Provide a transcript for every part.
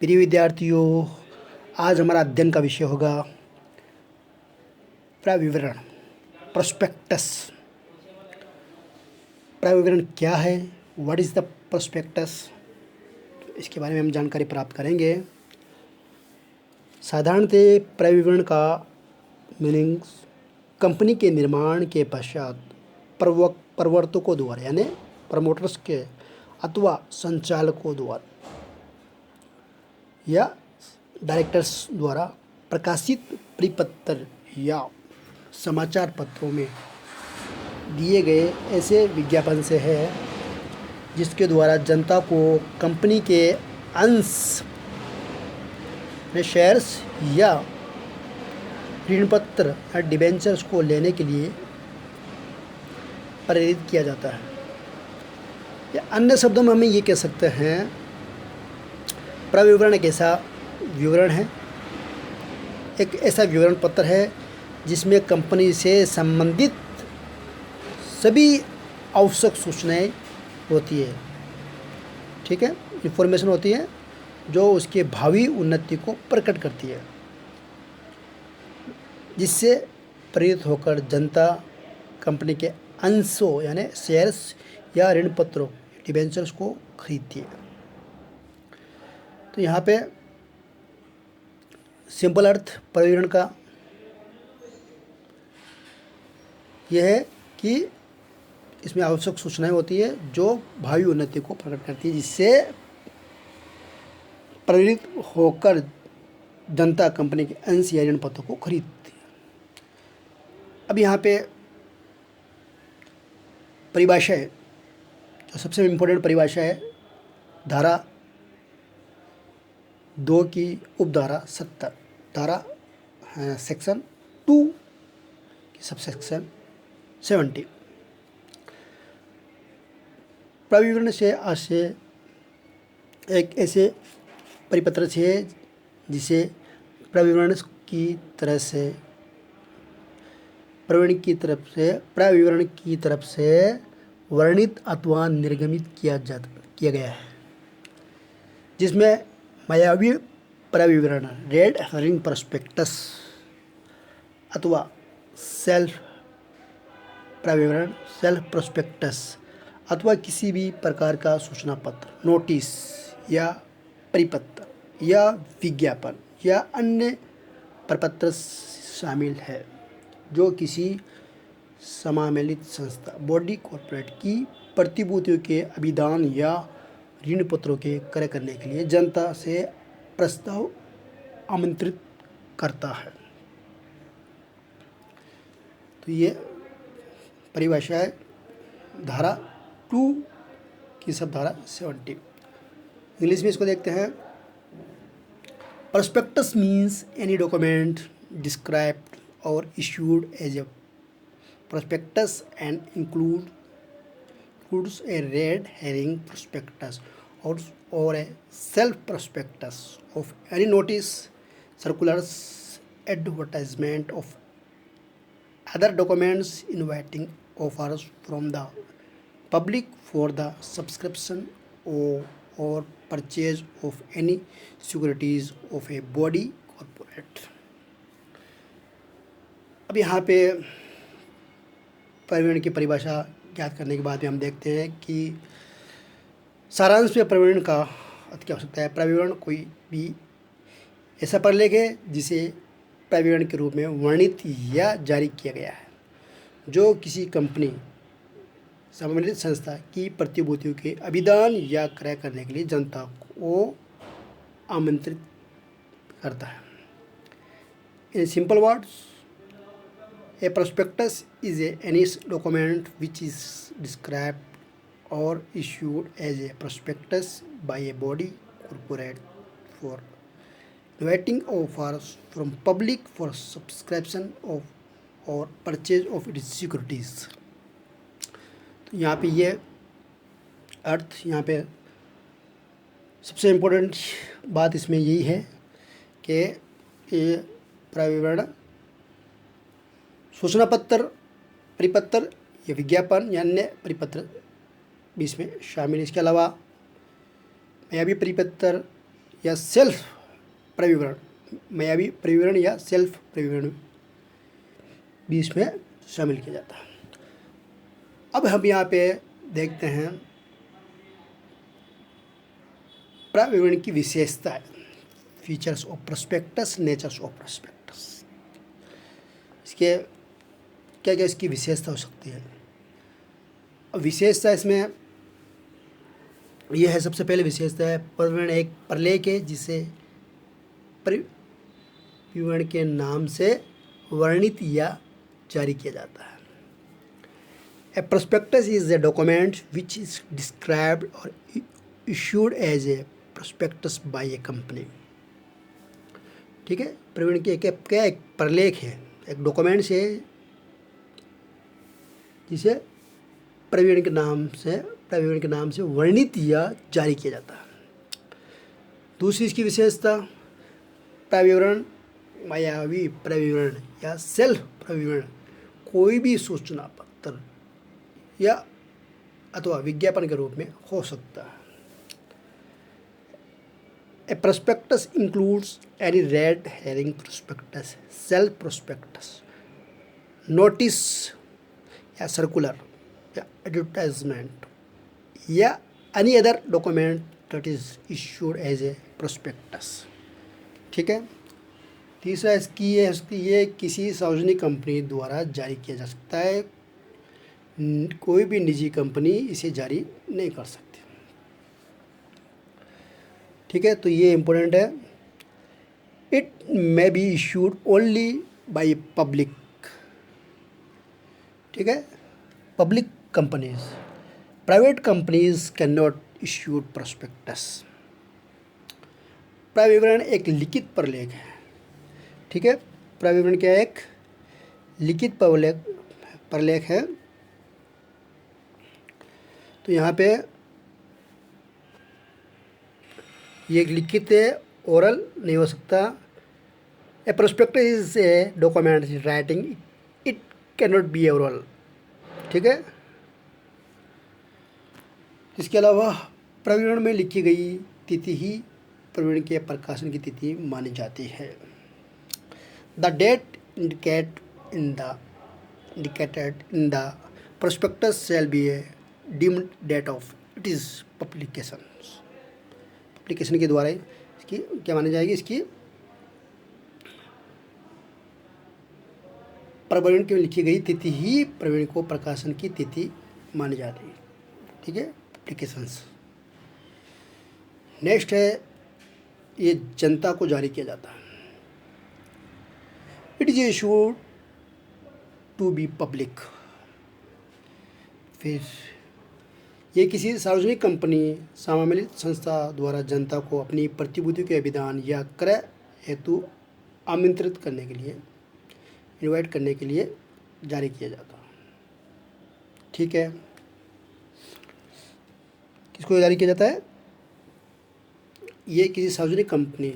प्रिय विद्यार्थियों, आज हमारा अध्ययन का विषय होगा प्रविवरण, प्रोस्पेक्टस। प्रविवरण क्या है? What is the prospectus? इसके बारे में हम जानकारी प्राप्त करेंगे। साधारणतः प्रविवरण का मीनिंग्स कंपनी के निर्माण के पश्चात प्रवर्तकों द्वारा यानी प्रमोटर्स के अथवा संचालकों द्वारा या डायरेक्टर्स द्वारा प्रकाशित परिपत्र या समाचार पत्रों में दिए गए ऐसे विज्ञापन से है जिसके द्वारा जनता को कंपनी के अंश में शेयर्स या ऋणपत्र या डिबेंचर्स को लेने के लिए प्रेरित किया जाता है। या अन्य शब्दों में हम ये कह सकते हैं, प्रविवरण एक ऐसा विवरण है, एक ऐसा विवरण पत्र है जिसमें कंपनी से संबंधित सभी आवश्यक सूचनाएं होती है, ठीक है, इंफॉर्मेशन होती है जो उसके भावी उन्नति को प्रकट करती है, जिससे प्रेरित होकर जनता कंपनी के अंशों यानी शेयर्स या ऋण पत्रों डिबेंचर्स को खरीदती है। तो यहाँ पे सिंपल अर्थ प्रविवरण का यह है कि इसमें आवश्यक सूचनाएं होती है जो भावी उन्नति को प्रकट करती है, जिससे प्रेरित होकर जनता कंपनी के अंश या ऋण पत्रों को खरीदती है। अब यहाँ पे परिभाषा है, जो सबसे इम्पोर्टेंट परिभाषा है, धारा 2 की उपधारा 70, धारा सेक्शन 2 की सबसेक्शन 70। प्रविवरण से आशय एक ऐसे परिपत्र से जिसे प्रविवरण की तरफ से वर्णित अथवा निर्गमित किया गया है, जिसमें मायावी प्रविवरण, रेड हरिंग प्रोस्पेक्टस अथवा सेल्फ प्रविवरण, सेल्फ प्रोस्पेक्टस अथवा किसी भी प्रकार का सूचना पत्र, नोटिस या परिपत्र या विज्ञापन या अन्य प्रपत्र शामिल है जो किसी समामेलित संस्था, बॉडी, कॉर्पोरेट की प्रतिभूतियों के अभिदान या ऋण पत्रों के क्रय करने के लिए जनता से प्रस्ताव आमंत्रित करता है। तो ये परिभाषा है धारा 2 की सब धारा 70। इंग्लिश में इसको देखते हैं। Prospectus means any document described और issued as a prospectus and includes a red herring prospectus or a self prospectus of any notice, circulars, advertisement of other documents inviting offers from the public for the subscription or purchase of any securities of a body corporate। अब यहाँ पे प्रविवरण की परिभाषा ज्ञात करने के बाद में हम देखते हैं कि सारांश में प्रविवरण का अर्थ क्या हो सकता है। प्रविवरण कोई भी ऐसा प्रलेख है जिसे प्रविवरण के रूप में वर्णित या जारी किया गया है, जो किसी कंपनी, संबंधित संस्था की प्रतिभूतियों के अभिदान या क्रय करने के लिए जनता को आमंत्रित करता है। In simple words, a prospectus is any document which is described or issued as a prospectus by a body, corporate for inviting offers from public for subscription of or purchase of its securities। तो यहाँ पे ये अर्थ, यहाँ पे सबसे important बात इसमें यही है कि ये प्रविवरण सूचना पत्र, परिपत्र या विज्ञापन या अन्य परिपत्र भी इसमें शामिल है। इसके अलावा मायावी परिपत्र या सेल्फ प्रविवरण, मायावी प्रविवरण या सेल्फ प्रविवरण भी इसमें शामिल किया जाता है। अब हम यहाँ पे देखते हैं प्रविवरण की विशेषताएं, features of prospectus, natures of prospectus. इसके क्या क्या इसकी विशेषता हो सकती है। अब विशेषता इसमें यह है, सबसे पहले विशेषता है प्रविवरण एक प्रलेख है जिसे प्रविवरण के नाम से वर्णित या जारी किया जाता है। A prospectus is a document which is described और issued as a prospectus by a company. ठीक है, प्रविवरण की क्या एक प्रलेख है, एक डॉक्यूमेंट्स है जिसे प्रविवरण के नाम से वर्णित या जारी किया जाता है। दूसरी इसकी विशेषता, प्रविवरण मायावी प्रविवरण या सेल्फ प्रविवरण कोई भी सूचना पत्र या अथवा विज्ञापन के रूप में हो सकता है। A prospectus includes any red herring prospectus, self prospectus, notice या सर्कुलर या एडवर्टाइजमेंट या any other document that is issued as a prospectus. ठीक है। तीसरा इसकी ये किसी सार्वजनिक कंपनी द्वारा जारी किया जा सकता है, कोई भी निजी कंपनी इसे जारी नहीं कर सकती। ठीक है, तो ये इम्पोर्टेंट है। It may be issued only by public. ठीक है, public companies, private companies cannot issue prospectus. प्रविवरण एक लिखित प्रलेख है। ठीक है, प्रविवरण क्या है, एक लिखित प्रलेख है। तो यहाँ पे ये एक लिखित है, ओरल नहीं हो सकता। A prospectus is a document writing, it cannot be oral. ठीक है। इसके अलावा प्रविवरण में लिखी गई तिथि ही प्रविवरण के प्रकाशन की तिथि मानी जाती है। The date indicated in the prospectus shall be a deemed date of its publication के द्वारा इसकी क्या मानी जाएगी, इसकी प्रविवरण की लिखी गई तिथि ही प्रविवरण को प्रकाशन की तिथि मानी जाती है। ठीक है, एप्लीकेशंस। नेक्स्ट है, ये जनता को जारी किया जाता है। It is issued to be public. फिर ये किसी सार्वजनिक कंपनी, सम्मिलित संस्था द्वारा जनता को अपनी प्रतिभूति के अभिदान या क्रय हेतु आमंत्रित करने के लिए, इनवाइट करने के लिए जारी किया जाता है। ठीक है, किसको जारी किया जाता है, ये किसी सार्वजनिक कंपनी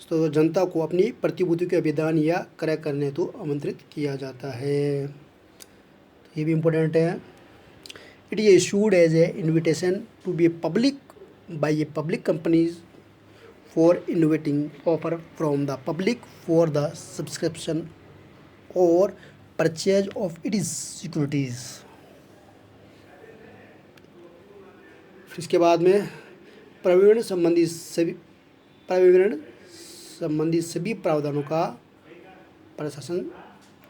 तो जनता को अपनी प्रतिभूति के अभिदान या क्रय करने हेतु आमंत्रित किया जाता है। तो ये भी इम्पोर्टेंट है। It is issued as a invitation to be public by a public companies for inviting offer from the public for the subscription और परचेज ऑफ इट सिक्योरिटीज़। इसके बाद में प्रविवरण संबंधी सभी प्रावधानों का प्रशासन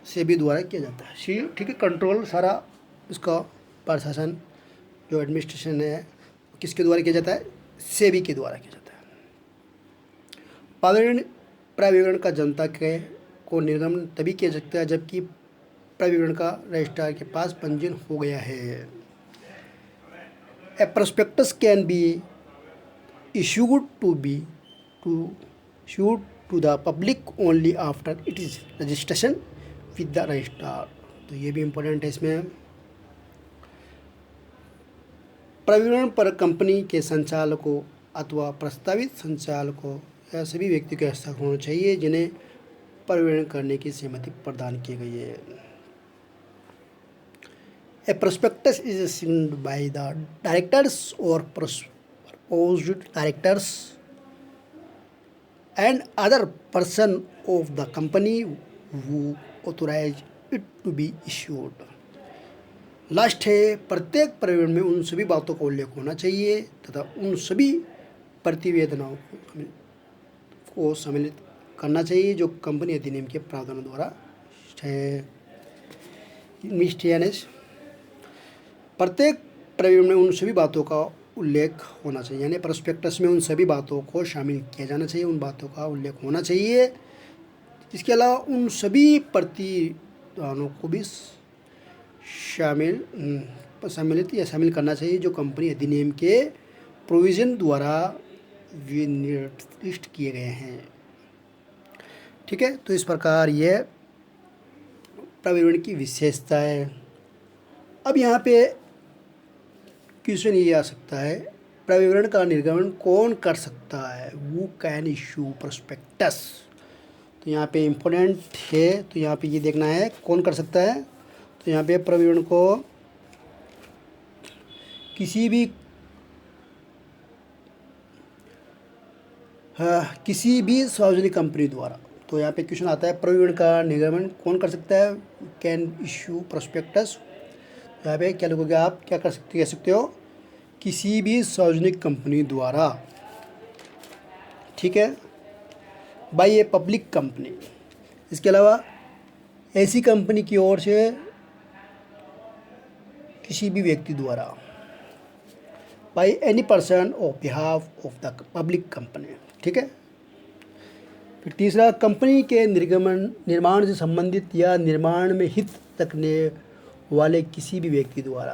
सेबी द्वारा किया जाता है। ठीक है, कंट्रोल सारा इसका प्रशासन जो एडमिनिस्ट्रेशन है किसके द्वारा किया जाता है, सेबी के द्वारा किया जाता है। प्रविवरण का जनता के को निर्गमन तभी किया जाता है जबकि प्रविवरण का रजिस्ट्रार के पास पंजीयन हो गया है। A prospectus can be issued to the public only after it is registration with the registrar। तो ये भी इम्पोर्टेंट है। इसमें प्रविवरण पर कंपनी के संचालकों अथवा प्रस्तावित संचालकों या सभी व्यक्ति के हस्ताक्षर होना चाहिए जिन्हें प्रविवरण करने की सहमति प्रदान की गई है। A prospectus is signed by the directors or proposed directors and other person of the company who authorise it to be issued. Last है, प्रत्येक प्रविवरण में उन सभी बातों का उल्लेख होना चाहिए तथा उन सभी प्रतिवेदनों को सम्मिलित करना चाहिए जो कंपनी अधिनियम के प्रावधानों द्वारा है। प्रत्येक प्रविवरण में उन सभी बातों का उल्लेख होना चाहिए, यानी प्रोस्पेक्टस में उन सभी बातों को शामिल किया जाना चाहिए, उन बातों का उल्लेख होना चाहिए। इसके अलावा उन सभी प्रतिवेदनों को भी सम्मिलित या शामिल करना चाहिए जो कंपनी अधिनियम के प्रोविज़न द्वारा विनिर्दिष्ट किए गए हैं। ठीक है, तो इस प्रकार ये प्रविवरण की विशेषता है। अब यहाँ पे क्वेश्चन ये आ सकता है, प्रविवरण का निर्गमन कौन कर सकता है? वो कैन इशू प्रोस्पेक्टस। तो यहाँ पे इम्पोर्टेंट है, तो यहाँ पे ये देखना है कौन कर सकता है। तो यहाँ पे प्रविवरण को किसी भी सार्वजनिक कंपनी द्वारा। तो यहाँ पे क्वेश्चन आता है प्रविवरण का निर्गमन कौन कर सकता है? Can issue prospectus. यहाँ पे क्या लिखोगे आप, क्या कह सकते हो? किसी भी सार्वजनिक कंपनी द्वारा, ठीक है, बाय ए पब्लिक कंपनी। इसके अलावा ऐसी कंपनी की ओर से किसी भी व्यक्ति द्वारा, by any person of behalf of the public company. ठीक है, फिर तीसरा, कंपनी के निर्माण से संबंधित या निर्माण में हित रखने वाले किसी भी व्यक्ति द्वारा,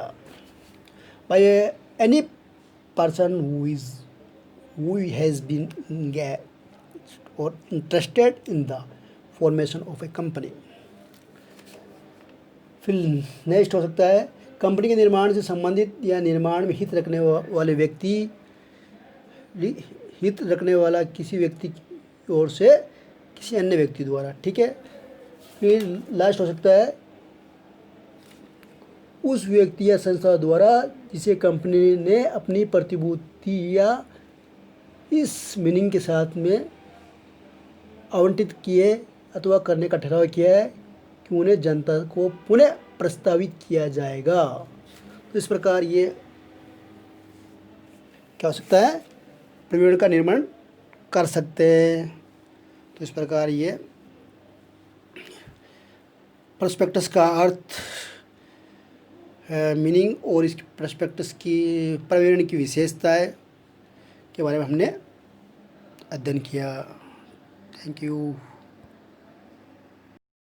by any person who has been engaged or interested in the formation of a company। फिर नेक्स्ट हो सकता है, कंपनी के निर्माण से संबंधित या निर्माण में हित रखने वाले व्यक्ति, हित रखने वाला किसी व्यक्ति की ओर से किसी अन्य व्यक्ति द्वारा। ठीक है, फिर लास्ट हो सकता है, उस व्यक्ति या संस्था द्वारा जिसे कंपनी ने अपनी प्रतिभूति या इस मीनिंग के साथ में आवंटित किए अथवा करने का ठहराव किया है कि उन्हें जनता को पुनः प्रस्तावित किया जाएगा। तो इस प्रकार ये क्या हो सकता है, प्रविवरण का निर्माण कर सकते हैं। तो इस प्रकार ये प्रोस्पेक्टस का अर्थ, मीनिंग और इस प्रोस्पेक्टस की प्रविवरण की विशेषताएं के बारे में हमने अध्ययन किया। Thank you.